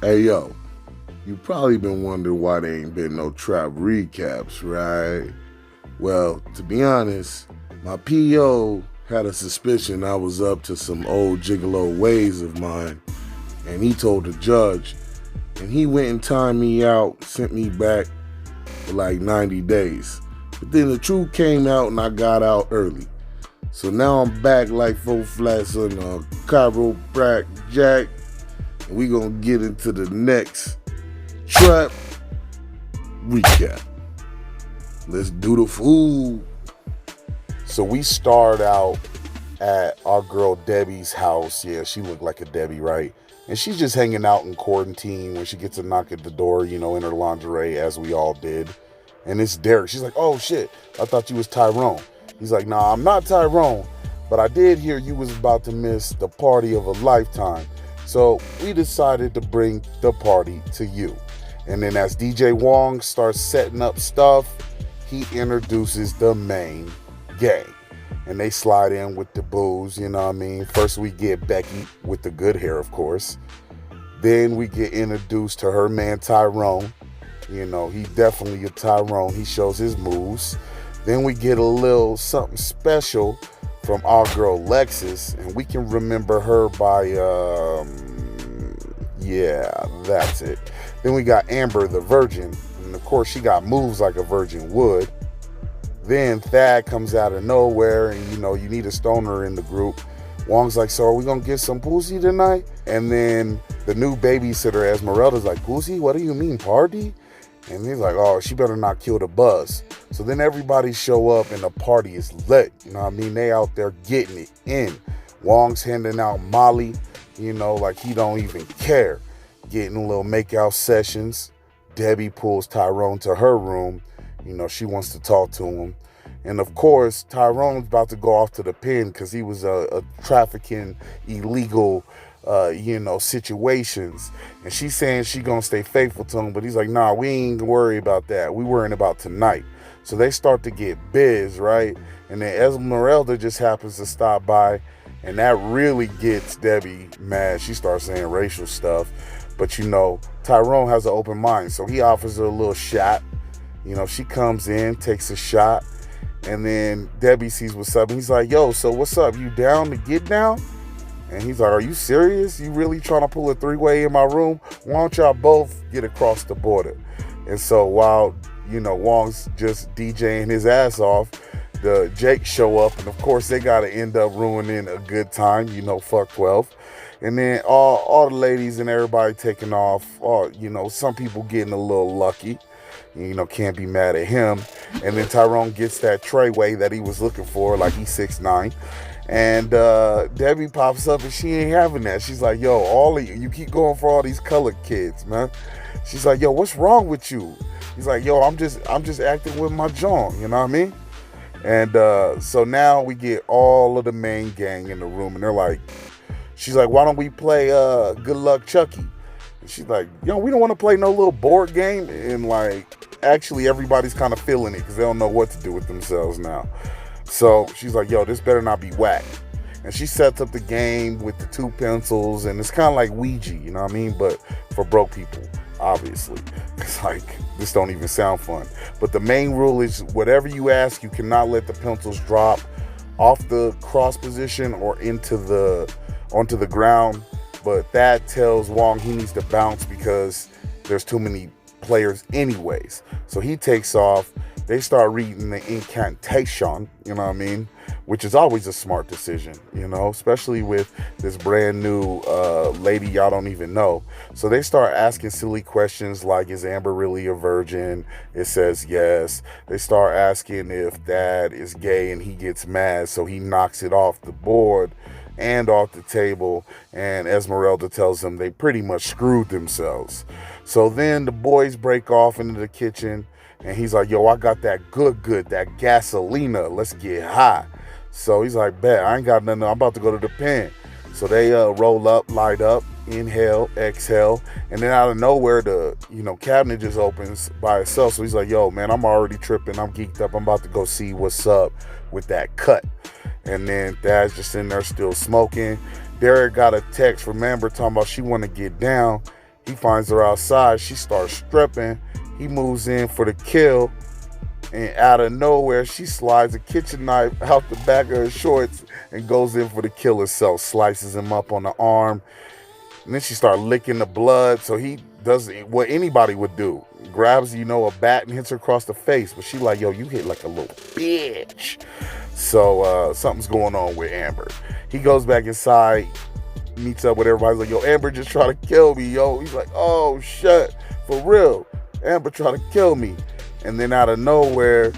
Hey yo, you probably been wondering why there ain't been no trap recaps, right? Well, to be honest, my PO had a suspicion I was up to some old gigolo ways of mine, and he told the judge, and he went and timed me out, sent me back for like 90 days. But then the truth came out and I got out early. So now I'm back like four flats on a chiropractic jack, and we gonna get into the next trap recap. Let's do the food. So we start out at our girl Debbie's house. Yeah, she looked like a Debbie, right? And she's just hanging out in quarantine when she gets a knock at the door, in her lingerie, as we all did. And it's Derek. She's like, oh shit, I thought you was Tyrone. He's like, nah, I'm not Tyrone, but I did hear you was about to miss the party of a lifetime. So we decided to bring the party to you. And then as DJ Wong starts setting up stuff, he introduces the main gang. And they slide in with the booze, you know what I mean? First we get Becky with the good hair, of course. Then we get introduced to her man Tyrone. He definitely a Tyrone. He shows his moves. Then we get a little something special from our girl Lexus. And we can remember her by, yeah, that's it. Then we got Amber the Virgin. And of course she got moves like a virgin would. Then Thad comes out of nowhere and, you need a stoner in the group. Wong's like, so are we going to get some pussy tonight? And then the new babysitter, Esmeralda's like, pussy? What do you mean, party? And he's like, oh, she better not kill the buzz. So then everybody show up and the party is lit. You know what I mean? They out there getting it in. Wong's handing out Molly, like he don't even care. Getting little makeout sessions. Debbie pulls Tyrone to her room. She wants to talk to him. And of course, Tyrone's about to go off to the pen because he was a trafficking illegal, situations. And she's saying she gonna stay faithful to him, but he's like, nah, we ain't gonna worry about that. We worrying about tonight. So they start to get biz, right? And then Esmeralda just happens to stop by, and that really gets Debbie mad. She starts saying racial stuff. But Tyrone has an open mind, so he offers her a little shot. She comes in, takes a shot, and then Debbie sees what's up. And he's like, yo, so what's up? You down to get down? And he's like, are you serious? You really trying to pull a three-way in my room? Why don't y'all both get across the border? And so while, Wong's just DJing his ass off, the Jake show up. And of course, they got to end up ruining a good time, fuck 12. And then all the ladies and everybody taking off, some people getting a little lucky. Can't be mad at him. And then Tyrone gets that treyway that he was looking for, like he's 6'9". And Debbie pops up and she ain't having that. She's like, yo, all of you keep going for all these colored kids, man. She's like, yo, what's wrong with you? He's like, yo, I'm just acting with my jaw, you know what I mean? And so now we get all of the main gang in the room, and they're like, she's like, why don't we play Good Luck Chucky? And she's like, we don't want to play no little board game. And actually everybody's kind of feeling it because they don't know what to do with themselves now. So she's like, yo, this better not be whack. And she sets up the game with the two pencils, and it's kind of like Ouija, you know what I mean? But for broke people, obviously. It's this don't even sound fun. But the main rule is whatever you ask, you cannot let the pencils drop off the cross position or onto the ground. But that tells Wong he needs to bounce because there's too many players anyways. So he takes off. They start reading the incantation, you know what I mean? Which is always a smart decision, especially with this brand new lady y'all don't even know. So they start asking silly questions like, is Amber really a virgin? It says yes. They start asking if Dad is gay, and he gets mad, so he knocks it off the board and off the table, and Esmeralda tells them they pretty much screwed themselves. So then the boys break off into the kitchen, and he's like, yo, I got that good, that gasolina. Let's get high. So he's like, bet, I ain't got nothing. I'm about to go to the pen. So they roll up, light up, inhale, exhale, and then out of nowhere, the cabinet just opens by itself. So he's like, yo, man, I'm already tripping. I'm geeked up. I'm about to go see what's up with that cut. And then Dad's just in there still smoking. Derek got a text from Amber talking about she want to get down. He finds her outside. She starts stripping. He moves in for the kill. And out of nowhere, she slides a kitchen knife out the back of her shorts and goes in for the kill herself. Slices him up on the arm. And then she starts licking the blood. So he does what anybody would do. Grabs, a bat and hits her across the face. But she like, yo, you hit like a little bitch. So something's going on with Amber. He goes back inside, meets up with everybody. He's like, yo, Amber just tried to kill me, yo. He's like, oh, shit. For real. Amber tried to kill me. And then out of nowhere,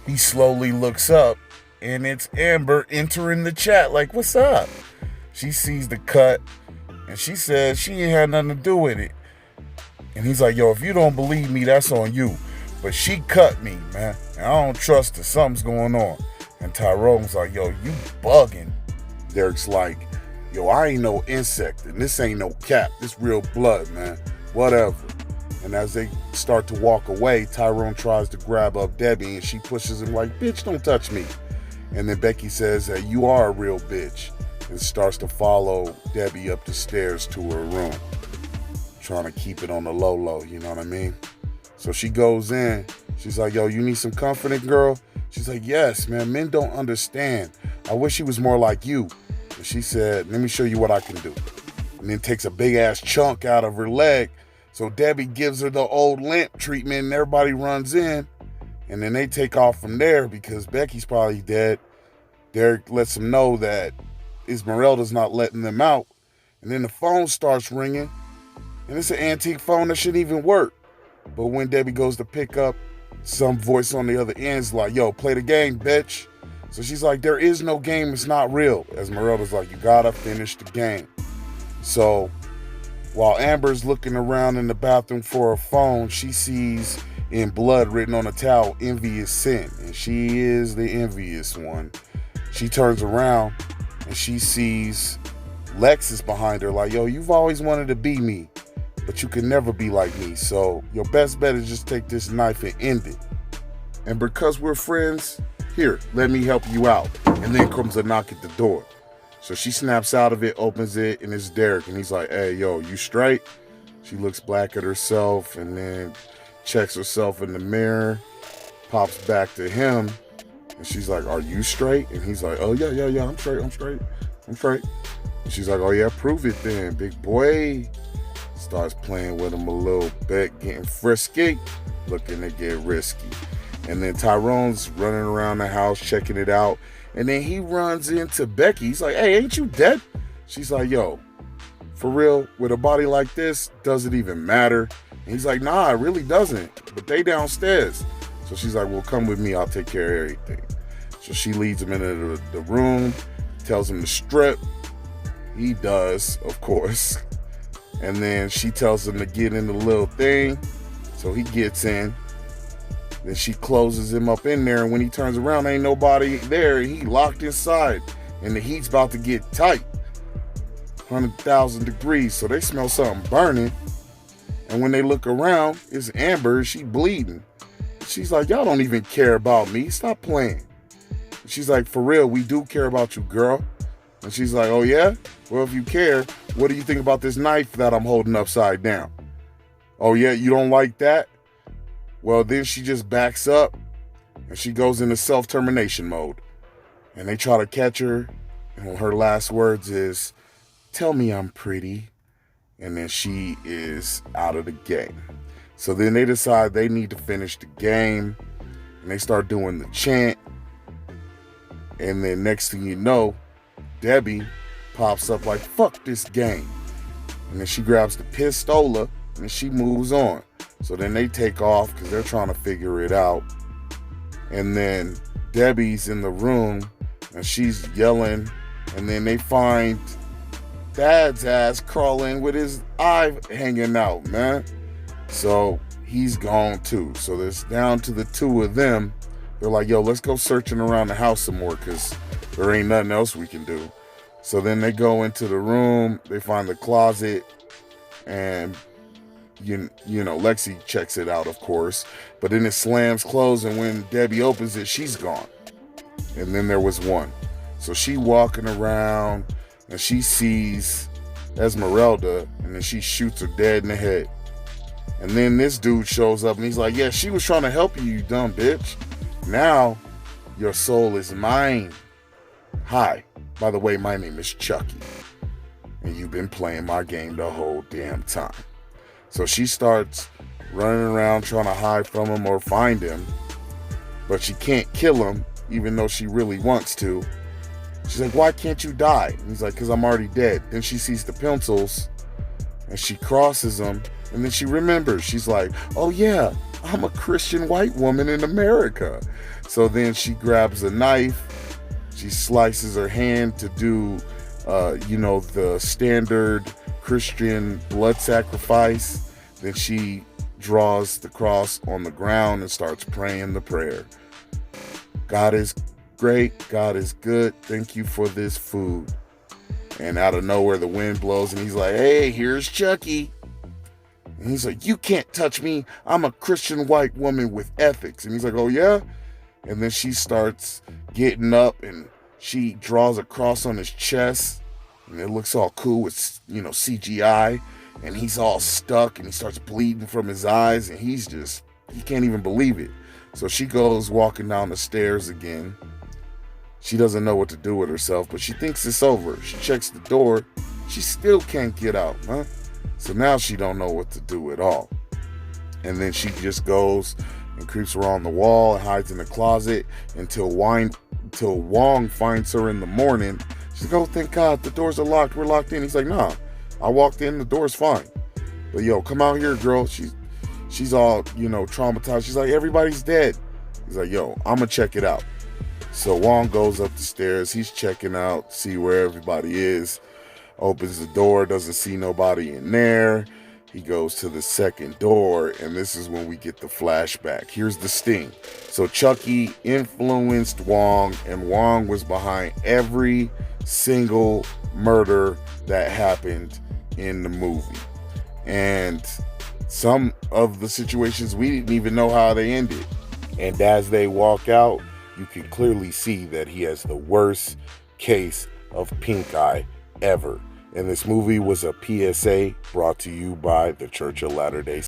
he slowly looks up, and it's Amber entering the chat like, what's up? She sees the cut, and she says she ain't had nothing to do with it. And he's like, yo, if you don't believe me, that's on you. But she cut me, man, and I don't trust her. Something's going on. And Tyrone's like, yo, you bugging. Derek's like, yo, I ain't no insect, and this ain't no cap. This real blood, man. Whatever. And as they start to walk away, Tyrone tries to grab up Debbie, and she pushes him like, bitch, don't touch me. And then Becky says that you are a real bitch, and starts to follow Debbie up the stairs to her room, trying to keep it on the low, you know what I mean? So she goes in. She's like, yo, you need some comforting, girl? She's like, yes, man, men don't understand. I wish he was more like you. And she said, let me show you what I can do. And then takes a big-ass chunk out of her leg. So Debbie gives her the old limp treatment, and everybody runs in. And then they take off from there because Becky's probably dead. Derek lets them know that Esmeralda's not letting them out. And then the phone starts ringing. And it's an antique phone that shouldn't even work. But when Debbie goes to pick up, some voice on the other end's like, yo, play the game, bitch. So she's like, there is no game. It's not real. Esmeralda's like, you gotta finish the game. So while Amber's looking around in the bathroom for her phone, she sees in blood written on a towel, envy is sin. And she is the envious one. She turns around and she sees Lexus behind her like, yo, you've always wanted to be me, but you can never be like me. So your best bet is just take this knife and end it. And because we're friends, here, let me help you out. And then comes a knock at the door. So she snaps out of it, opens it, and it's Derek. And he's like, hey, yo, you straight? She looks back at herself and then checks herself in the mirror, pops back to him. And she's like, are you straight? And he's like, oh, yeah, I'm straight. And she's like, oh, yeah, prove it then, big boy. Starts playing with him a little bit, getting frisky, looking to get risky. And then Tyrone's running around the house, checking it out. And then he runs into Becky. He's like, hey, ain't you dead? She's like, yo, for real, with a body like this, does it even matter? And he's like, nah, it really doesn't. But they downstairs. So she's like, well, come with me. I'll take care of everything. So she leads him into the room, tells him to strip. He does, of course. And then she tells him to get in the little thing. So he gets in. Then she closes him up in there. And when he turns around, ain't nobody there. He locked inside. And the heat's about to get tight. 100,000 degrees. So they smell something burning. And when they look around, it's Amber. She bleeding. She's like, y'all don't even care about me. Stop playing. She's like, for real, we do care about you, girl. And she's like, oh, yeah? Well, if you care, what do you think about this knife that I'm holding upside down? Oh, yeah, you don't like that? Well, then she just backs up and she goes into self-termination mode. And they try to catch her. And her last words is, tell me I'm pretty. And then she is out of the game. So then they decide they need to finish the game. And they start doing the chant. And then next thing you know, Debbie pops up like, fuck this game. And then she grabs the pistola and she moves on. So then they take off because they're trying to figure it out. And then Debbie's in the room and she's yelling. And then they find Dad's ass crawling with his eye hanging out, man. So he's gone too. So there's down to the two of them. They're like, yo, let's go searching around the house some more because there ain't nothing else we can do. So then they go into the room. They find the closet. And, you know, Lexi checks it out, of course. But then it slams closed. And when Debbie opens it, she's gone. And then there was one. So she walking around and she sees Esmeralda, and then she shoots her dead in the head. And then this dude shows up and he's like, yeah, she was trying to help you, you dumb bitch. Now your soul is mine. Hi, by the way, my name is Chucky, and you've been playing my game the whole damn time. So she starts running around trying to hide from him or find him, but she can't kill him even though she really wants to. She's like, why can't you die? And he's like, because I'm already dead. Then she sees the pencils and she crosses them, and then she remembers. She's like, oh yeah, I'm a Christian white woman in America. So then she grabs a knife, she slices her hand to do the standard Christian blood sacrifice. Then she draws the cross on the ground and starts praying the prayer. God is great. God is good. Thank you for this food. And out of nowhere, the wind blows and he's like, hey, here's Chucky. And he's like, you can't touch me. I'm a Christian white woman with ethics. And he's like, oh yeah? And then she starts getting up and she draws a cross on his chest. And it looks all cool with, CGI. And he's all stuck and he starts bleeding from his eyes. And he can't even believe it. So she goes walking down the stairs again. She doesn't know what to do with herself, but she thinks it's over. She checks the door. She still can't get out, huh? So now she don't know what to do at all. And then she just goes and creeps around the wall and hides in the closet until Wong finds her in the morning. She's like, oh, thank God, the doors are locked. We're locked in. He's like, nah, I walked in, the door's fine. But yo, come out here, girl. She's all, traumatized. She's like, everybody's dead. He's like, yo, I'm going to check it out. So Wong goes up the stairs. He's checking out, see where everybody is. Opens the door, doesn't see nobody in there. He goes to the second door, and this is when we get the flashback. Here's the sting. So Chucky influenced Wong, and Wong was behind every single murder that happened in the movie. And some of the situations, we didn't even know how they ended. And as they walk out, you can clearly see that he has the worst case of pink eye ever. And this movie was a PSA brought to you by the Church of Latter-day